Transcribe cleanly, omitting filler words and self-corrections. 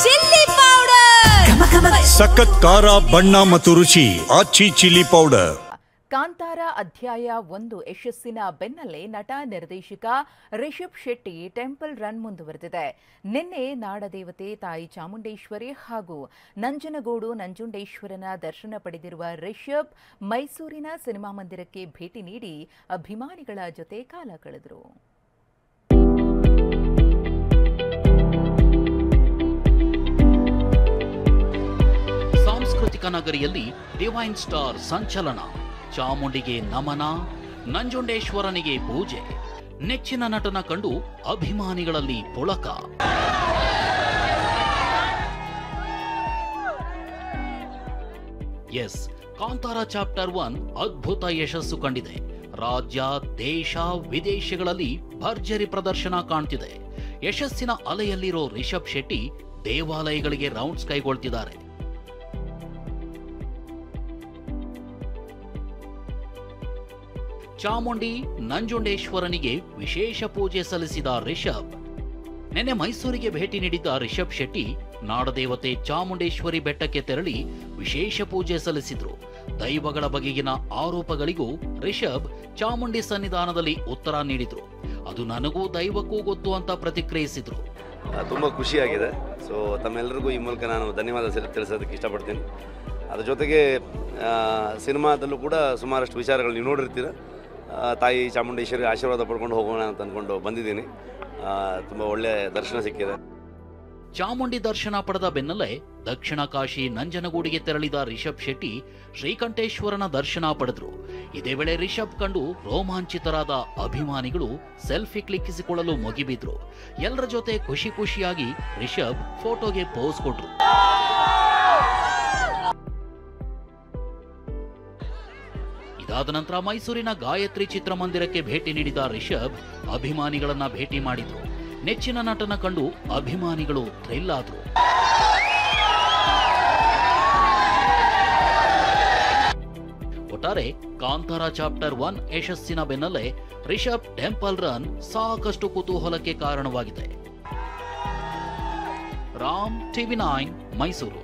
Chilli powder, ಸಖತ್ ಖಾರ ಬಣ್ಣ ಮತ್ತು ರುಚಿ ಆಚಿ ಚಿಲ್ಲಿ ಪೌಡರ್. ಕಾಂತಾರ ಅಧ್ಯಾಯ 1 ಯಶಸ್ಸಿನ ಬೆನ್ನಲ್ಲೇ ನಟ ನಿರ್ದೇಶಕ ರಿಷಬ್ ಶೆಟ್ಟಿ ಟೆಂಪಲ್ ರನ್ ಮುಂದುವರೆದಿದೆ. ನಿನ್ನೆ ನಾಡದೇವತೆ ತಾಯಿ ಚಾಮುಂಡೇಶ್ವರಿ ಹಾಗೂ ನಂಜನಗೂಡು ನಂಜುಂಡೇಶ್ವರನ ದರ್ಶನ ಪಡೆದಿರುವ ರಿಷಬ್ ಮೈಸೂರಿನ ಸಿನಿಮಾ ಮಂದಿರಕ್ಕೆ ಭೇಟಿ ನೀಡಿ ಅಭಿಮಾನಿಗಳ ಜೊತೆ ಕಾಲ ಕಳೆದರು. ಸಾಂಸ್ಕೃತಿಕ ನಗರಿಯಲ್ಲಿ ಡಿವೈನ್ ಸ್ಟಾರ್ ಸಂಚಲನ, ಚಾಮುಂಡಿಗೆ ನಮನ, ನಂಜುಂಡೇಶ್ವರನಿಗೆ ಪೂಜೆ, ನೆಚ್ಚಿನ ನಟನ ಕಂಡು ಅಭಿಮಾನಿಗಳಲ್ಲಿ ಪುಳಕ. ಎಸ್, ಕಾಂತಾರ ಚಾಪ್ಟರ್ 1 ಅದ್ಭುತ ಯಶಸ್ಸು ಕಂಡಿದೆ. ರಾಜ್ಯ, ದೇಶ, ವಿದೇಶಗಳಲ್ಲಿ ಭರ್ಜರಿ ಪ್ರದರ್ಶನ ಕಾಣ್ತಿದೆ. ಯಶಸ್ಸಿನ ಅಲೆಯಲ್ಲಿರೋ ರಿಷಬ್ ಶೆಟ್ಟಿ ದೇವಾಲಯಗಳಿಗೆ ರೌಂಡ್ಸ್ ಕೈಗೊಳ್ತಿದ್ದಾರೆ. ಚಾಮುಂಡಿ ನಂಜುಂಡೇಶ್ವರನಿಗೆ ವಿಶೇಷ ಪೂಜೆ ಸಲ್ಲಿಸಿದ ರಿಷಬ್. ನಿನ್ನೆ ಮೈಸೂರಿಗೆ ಭೇಟಿ ನೀಡಿದ್ದ ರಿಷಬ್ ಶೆಟ್ಟಿ ನಾಡದೇವತೆ ಚಾಮುಂಡೇಶ್ವರಿ ಬೆಟ್ಟಕ್ಕೆ ತೆರಳಿ ವಿಶೇಷ ಪೂಜೆ ಸಲ್ಲಿಸಿದ್ರು. ದೈವಗಳ ಬಗೆಗಿನ ಆರೋಪಗಳಿಗೂ ರಿಷಬ್ ಚಾಮುಂಡಿ ಸನ್ನಿಧಾನದಲ್ಲಿ ಉತ್ತರ ನೀಡಿದ್ರು. ಅದು ನನಗೂ ದೈವಕ್ಕೂ ಗೊತ್ತು ಅಂತ ಪ್ರತಿಕ್ರಿಯಿಸಿದ್ರು. ತುಂಬ ಖುಷಿಯಾಗಿದೆ. ಸೊ ತಮ್ಮೆಲ್ಲರಿಗೂ ಈ ಮೂಲಕ ನಾನು ಧನ್ಯವಾದ ತಿಳಿಸೋದಕ್ಕೆ ಇಷ್ಟಪಡ್ತೀನಿ. ಅದ್ರ ಜೊತೆಗೆ ಸಿನಿಮಾದಲ್ಲೂ ಕೂಡ ಸುಮಾರಷ್ಟು ವಿಚಾರಗಳು ನೀವು ನೋಡಿರ್ತೀರ. ತಾಯಿ ಚಾಮುಂಡೇಶ್ವರಿ ಆಶೀರ್ವಾದ ಪಡ್ಕೊಂಡು ಹೋಗೋಣ ಅಂತ ಅಂದ್ಕೊಂಡು ಬಂದಿದ್ದೀನಿ. ತುಂಬ ಒಳ್ಳೆಯ ದರ್ಶನ ಸಿಕ್ಕಿದೆ. ಚಾಮುಂಡಿ ದರ್ಶನ ಪಡೆದ ಬೆನ್ನಲ್ಲೇ ದಕ್ಷಿಣ ಕಾಶಿ ನಂಜನಗೂಡಿಗೆ ತೆರಳಿದ ರಿಷಬ್ ಶೆಟ್ಟಿ ಶ್ರೀಕಂಠೇಶ್ವರನ ದರ್ಶನ ಪಡೆದ್ರು. ಇದೇ ವೇಳೆ ರಿಷಬ್ ಕಂಡು ರೋಮಾಂಚಿತರಾದ ಅಭಿಮಾನಿಗಳು ಸೆಲ್ಫಿ ಕ್ಲಿಕ್ಕಿಸಿಕೊಳ್ಳಲು ಮುಗಿಬಿದ್ರು. ಎಲ್ಲರ ಜೊತೆ ಖುಷಿ ಖುಷಿಯಾಗಿ ರಿಷಬ್ ಫೋಟೋಗೆ ಪೋಸ್ ಕೊಟ್ರು. ಇದಾದ ನಂತರ ಮೈಸೂರಿನ ಗಾಯತ್ರಿ ಚಿತ್ರಮಂದಿರಕ್ಕೆ ಭೇಟಿ ನೀಡಿದ ರಿಷಬ್ ಅಭಿಮಾನಿಗಳನ್ನ ಭೇಟಿ ಮಾಡಿದ್ರು. ನೆಚ್ಚಿನ ನಟನ ಕಂಡು ಅಭಿಮಾನಿಗಳು ಥ್ರಿಲ್ ಆದ್ರು. ಒಟ್ಟಾರೆ ಕಾಂತಾರ ಚಾಪ್ಟರ್ 1 ಯಶಸ್ಸಿನ ಬೆನ್ನಲ್ಲೇ ರಿಷಬ್ ಟೆಂಪಲ್ ರನ್ ಸಾಕಷ್ಟು ಕುತೂಹಲಕ್ಕೆ ಕಾರಣವಾಗಿದೆ. ರಾಮ್, TV9, ಮೈಸೂರು.